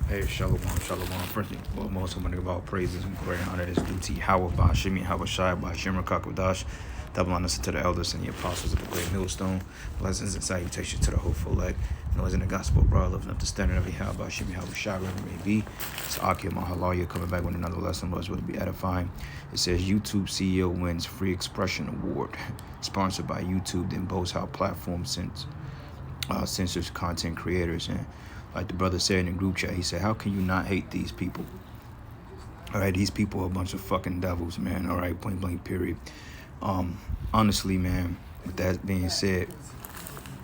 Hey, shalom, shalom. First and foremost, I'm going to give all praises and glory and honor this due to Yahweh, by Shemi, Havashai, by Shemar Kakadash, double honors to the elders and the apostles of the great millstone. Blessings and salutations to the hopeful elect. Noise in the gospel, bro. Living up the standard of Yahweh, by Shemi, Havashai, wherever it may be. It's Akia Mahalaya coming back with another lesson. Lord's will to be edifying. It says YouTube CEO wins Free Expression Award, sponsored by YouTube, then boasts how platform censors content creators. And like the brother said in the group chat, he said, how can you not hate these people? All right, these people are a bunch of fucking devils, man. All right, point blank, period. Honestly, man, with that being said,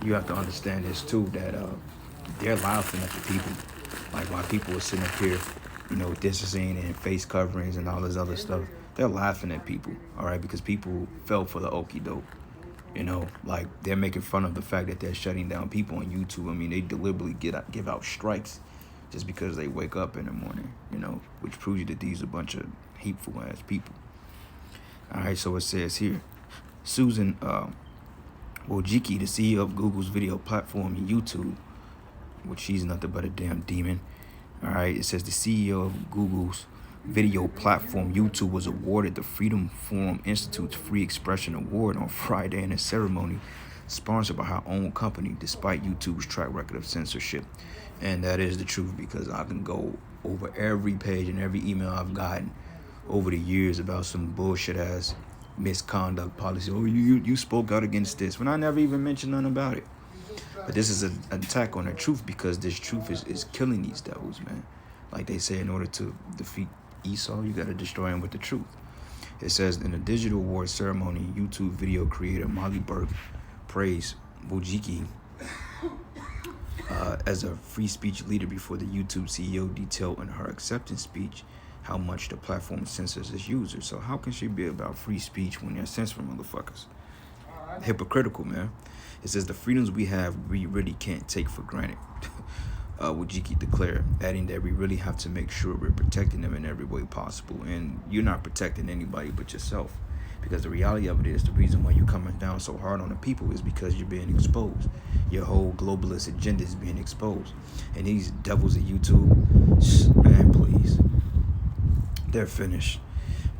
you have to understand this too, that they're laughing at the people. Like while people are sitting up here, distancing and face coverings and all this other stuff, they're laughing at people, all right, because people fell for the okie doke. Like they're making fun of the fact that they're shutting down people on YouTube. I mean, they deliberately give out strikes just because they wake up in the morning, which proves you that these are a bunch of hateful ass people. All right, so it says here, Susan Wojcicki, the CEO of Google's video platform YouTube, which she's nothing but a damn demon. All right, it says the CEO of Google's video platform YouTube was awarded the Freedom Forum Institute's Free Expression Award on Friday in a ceremony sponsored by her own company, despite YouTube's track record of censorship. And that is the truth, because I can go over every page and every email I've gotten over the years about some bullshit ass misconduct policy. Oh, you spoke out against this when I never even mentioned nothing about it. But this is an attack on the truth, because this truth is killing these devils, man. Like they say, in order to defeat Esau, you got to destroy him with the truth. It says in a digital awards ceremony, YouTube video creator Molly Burke praised Wojcicki as a free speech leader before the YouTube CEO detailed in her acceptance speech how much the platform censors its users. So how can she be about free speech when they're censoring motherfuckers? Hypocritical, man. It says the freedoms we have, we really can't take for granted. Wojcicki declared, adding that we really have to make sure we're protecting them in every way possible. And you're not protecting anybody but yourself, because the reality of it is the reason why you're coming down so hard on the people is because you're being exposed. Your whole globalist agenda is being exposed. And these devils at YouTube, man, please, they're finished.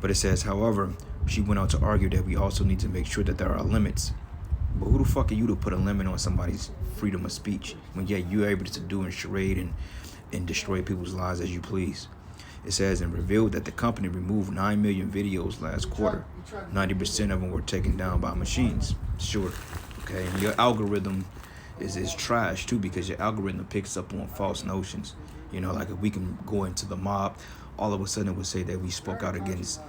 But it says, however, she went on to argue that we also need to make sure that there are limits. But who the fuck are you to put a limit on somebody's freedom of speech when yet you're able to do and charade and destroy people's lives as you please? It says, and revealed that the company removed 9 million videos last quarter. 90% of them were taken down by machines. Sure. Okay. And your algorithm is trash too, because your algorithm picks up on false notions. Like if we can go into the mob, all of a sudden it would say that we spoke out against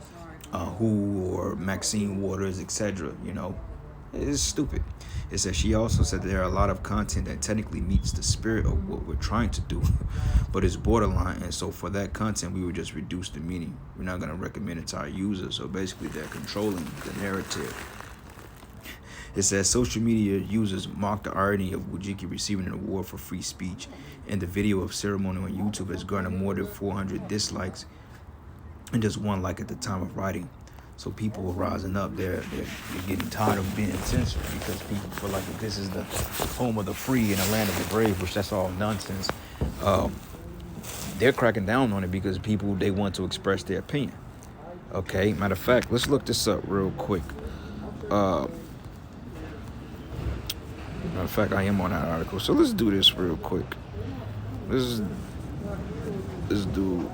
who or Maxine Waters, etc. It's stupid. It says she also said that there are a lot of content that technically meets the spirit of what we're trying to do, but it's borderline. And so for that content, we would just reduce the meaning. We're not going to recommend it to our users. So basically, they're controlling the narrative. It says social media users mock the irony of Wojcicki receiving an award for free speech, and the video of ceremony on YouTube has garnered more than 400 dislikes and just one like at the time of writing. So people are rising up. They're getting tired of being censored, because people feel like if this is the home of the free and the land of the brave, which that's all nonsense. They're cracking down on it because people, they want to express their opinion. Okay, matter of fact, let's look this up real quick. Matter of fact, I am on that article. So let's do this real quick. Let's do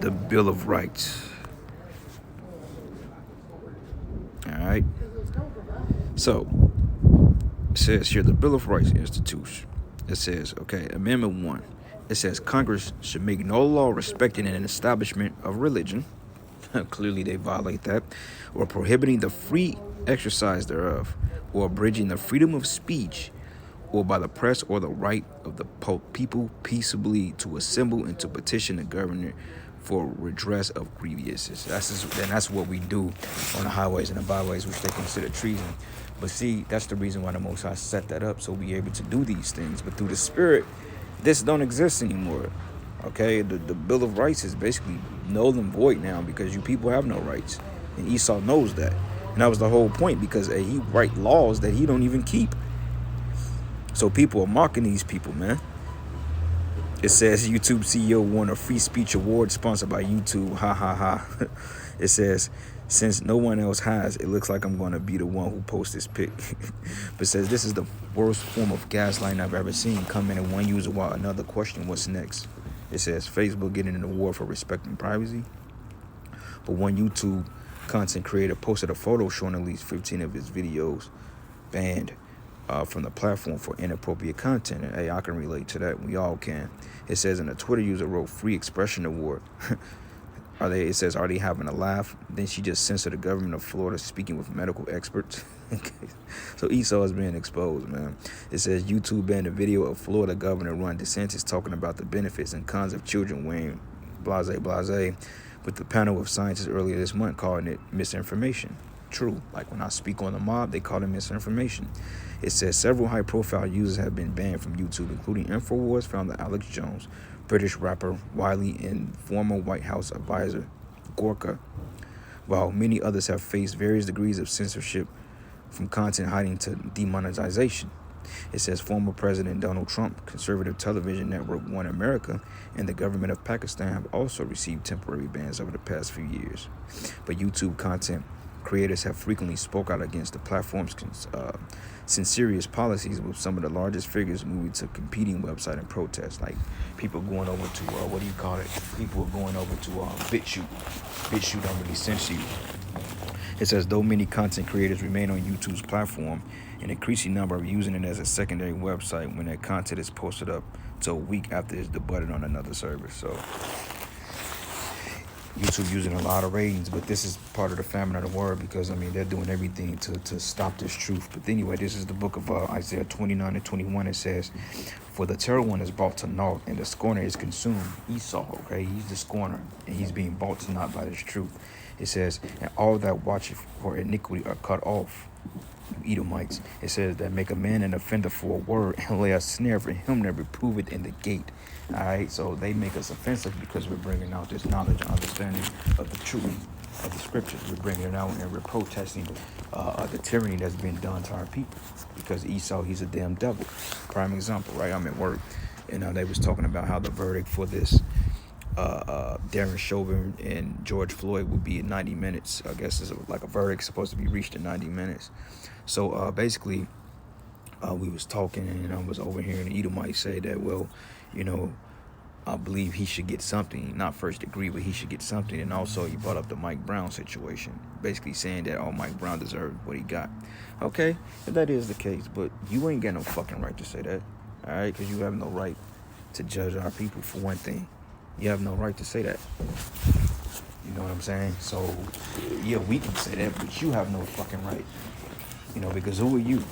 the Bill of Rights. All right. So it says here, the Bill of Rights Institution. It says, okay, Amendment 1. It says Congress should make no law respecting an establishment of religion. Clearly they violate that. Or prohibiting the free exercise thereof, or abridging the freedom of speech, or by the press, or the right of the people peaceably to assemble and to petition the governor for redress of grievances. That's what we do on the highways and the byways, which they consider treason. But see, that's the reason why the Most High set that up, so we're able to do these things. But through the Spirit, this don't exist anymore. Okay, the Bill of Rights is basically null and void now, because you people have no rights, and Esau knows that. And that was the whole point, because he write laws that he don't even keep. So people are mocking these people, man. It says YouTube CEO won a free speech award sponsored by YouTube. Ha ha ha. It says, since no one else has, it looks like I'm going to be the one who posts this pic. But it says, this is the worst form of gaslighting I've ever seen. Come in one user while another question what's next. It says, Facebook getting an award for respecting privacy. But one YouTube content creator posted a photo showing at least 15 of his videos banned from the platform for inappropriate content. And hey, I can relate to that. We all can. It says, and a Twitter user wrote free expression award. It says, are they having a laugh? Then she just censored the government of Florida speaking with medical experts. So Esau is being exposed, man. It says YouTube banned a video of Florida Governor Ron DeSantis talking about the benefits and cons of children wearing blase, with the panel of scientists earlier this month calling it misinformation. True. Like when I speak on the mob, they call it misinformation. It says several high-profile users have been banned from YouTube, including InfoWars founder Alex Jones, British rapper Wiley, and former White House advisor Gorka, while many others have faced various degrees of censorship from content hiding to demonetization. It says former President Donald Trump, conservative television network One America, and the government of Pakistan have also received temporary bans over the past few years. But YouTube content creators have frequently spoke out against the platform's censorious policies, with some of the largest figures moving to competing website and protests. Like people going over to, People are going over to BitChute. BitChute don't really censor you. It says, though many content creators remain on YouTube's platform, an increasing number are using it as a secondary website when their content is posted up to a week after it's debuted on another service. So YouTube using a lot of ratings, but this is part of the famine of the word, because, they're doing everything to stop this truth. But anyway, this is the book of Isaiah 29 and 21. It says, for the terror one is brought to naught, and the scorner is consumed. Esau, okay? He's the scorner, and he's being brought to naught by this truth. It says, and all that watch for iniquity are cut off. Edomites. It says that make a man an offender for a word and lay a snare for him that reproveth in the gate. All right, so they make us offensive because we're bringing out this knowledge and understanding of the truth of the scriptures. We're bringing it out and we're protesting the tyranny that's been done to our people, because Esau, he's a damn devil. Prime example, right? I'm at work and they was talking about how the verdict for this Darren Chauvin and George Floyd would be in 90 minutes. I guess it's like a verdict supposed to be reached in 90 minutes. So basically, we was talking, and I was overhearing the Edomite say that, well, I believe he should get something, not first degree, but he should get something. And also, he brought up the Mike Brown situation, basically saying that, Mike Brown deserved what he got. Okay, if that is the case, but you ain't got no fucking right to say that, all right? Because you have no right to judge our people, for one thing. You have no right to say that. You know what I'm saying? So, yeah, we can say that, but you have no fucking right. Because who are you?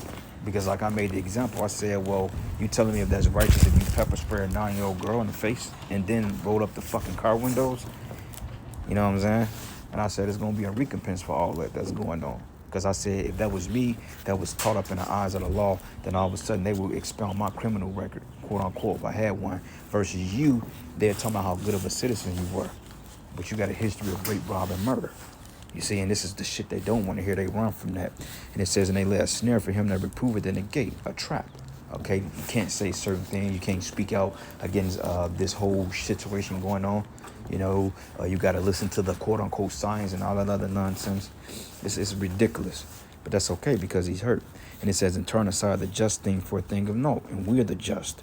Because like I made the example, I said, well, you telling me if that's righteous if you pepper spray a 9-year-old girl in the face and then roll up the fucking car windows? You know what I'm saying? And I said, it's going to be a recompense for all that's going on. Because I said, if that was me that was caught up in the eyes of the law, then all of a sudden they would expound my criminal record, quote unquote, if I had one, versus you, they're talking about how good of a citizen you were. But you got a history of rape, rob, and murder. You see, and this is the shit they don't want to hear. They run from that. And it says, and they lay a snare for him that reproveth in the gate, a trap. Okay, you can't say certain things. You can't speak out against this whole situation going on. You got to listen to the quote unquote signs and all that other nonsense. It's ridiculous. But that's okay, because he's hurt. And it says, and turn aside the just thing for a thing of naught. And we're the just.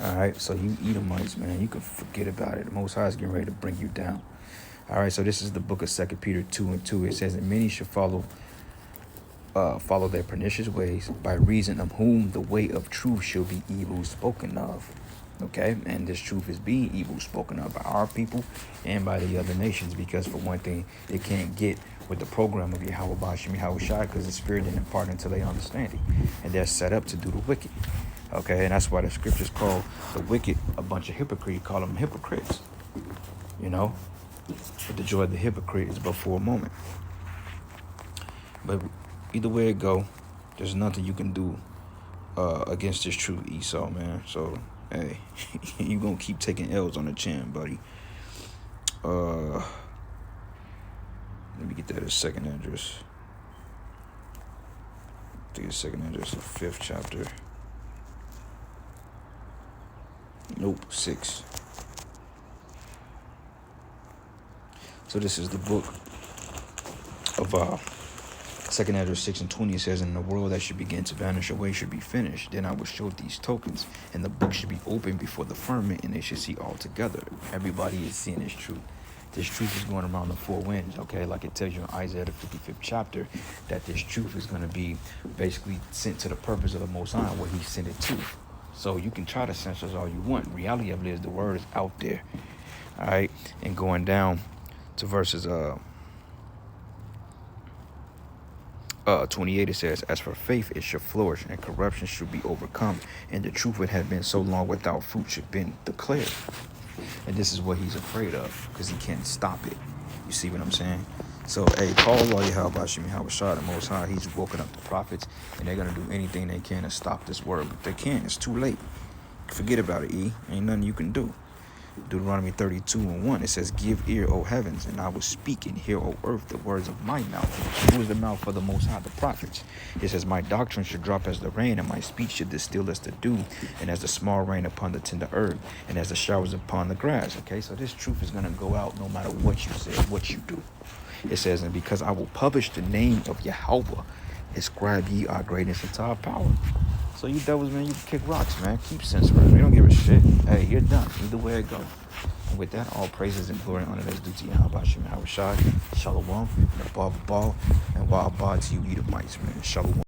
All right, so you Edomites, man, you can forget about it. The Most High is getting ready to bring you down. All right, so this is the book of 2 Peter 2 and 2. It says, and many shall follow their pernicious ways, by reason of whom the way of truth shall be evil spoken of. Okay, and this truth is being evil spoken of by our people and by the other nations, because for one thing, they can't get with the program of Yahweh Bashim Yahweh Shai, because the Spirit didn't impart until they understand it, and they're set up to do the wicked. Okay, and that's why the scriptures call the wicked a bunch of hypocrites, call them hypocrites. But the joy of the hypocrite is but for a moment. But either way it go, there's nothing you can do against this truth, Esau, man. So, hey, you gonna keep taking L's on the chin, buddy. Let me get that as second address. I think it's second address, the 5th chapter. Nope, 6. So this is the book of 2nd Ezra 6:20. It says, "In the world that should begin to vanish away should be finished. Then I will show these tokens, and the book should be opened before the firmament, and they should see all together." Everybody is seeing this truth. This truth is going around the four winds, okay? Like it tells you in Isaiah the 55th chapter that this truth is going to be basically sent to the purpose of the Most High, where He sent it to. So you can try to censor us all you want. Reality of it is the word is out there, all right? And going down to verses 28, it says, "As for faith, it should flourish, and corruption should be overcome, and the truth that had been so long without fruit should be declared." And this is what he's afraid of, because he can't stop it. You see what I'm saying? So, hey, call Allah Yahweh Shemi Hawashah, the Most High. He's woken up the prophets, and they're going to do anything they can to stop this word. But they can't. It's too late. Forget about it, E. Ain't nothing you can do. Deuteronomy 32:1, it says, "Give ear, O heavens, and I will speak, and hear, O earth, the words of my mouth." Who is the mouth of the Most High? The prophets. It says, "My doctrine should drop as the rain, and my speech should distill as the dew, and as the small rain upon the tender herb, and as the showers upon the grass." Okay, so this truth is going to go out no matter what you say, what you do. It says, "And because I will publish the name of Yahweh, ascribe ye our greatness into our power." So you devils, man, you can kick rocks, man. Keep censoring. We don't give a shit. Hey, you're done. Either way it go. And with that, all praises and glory and honor that's due to Yahweh Shemi Hawashah. Shalom, and above all, and wa abad to you Edomites, man. Shalom.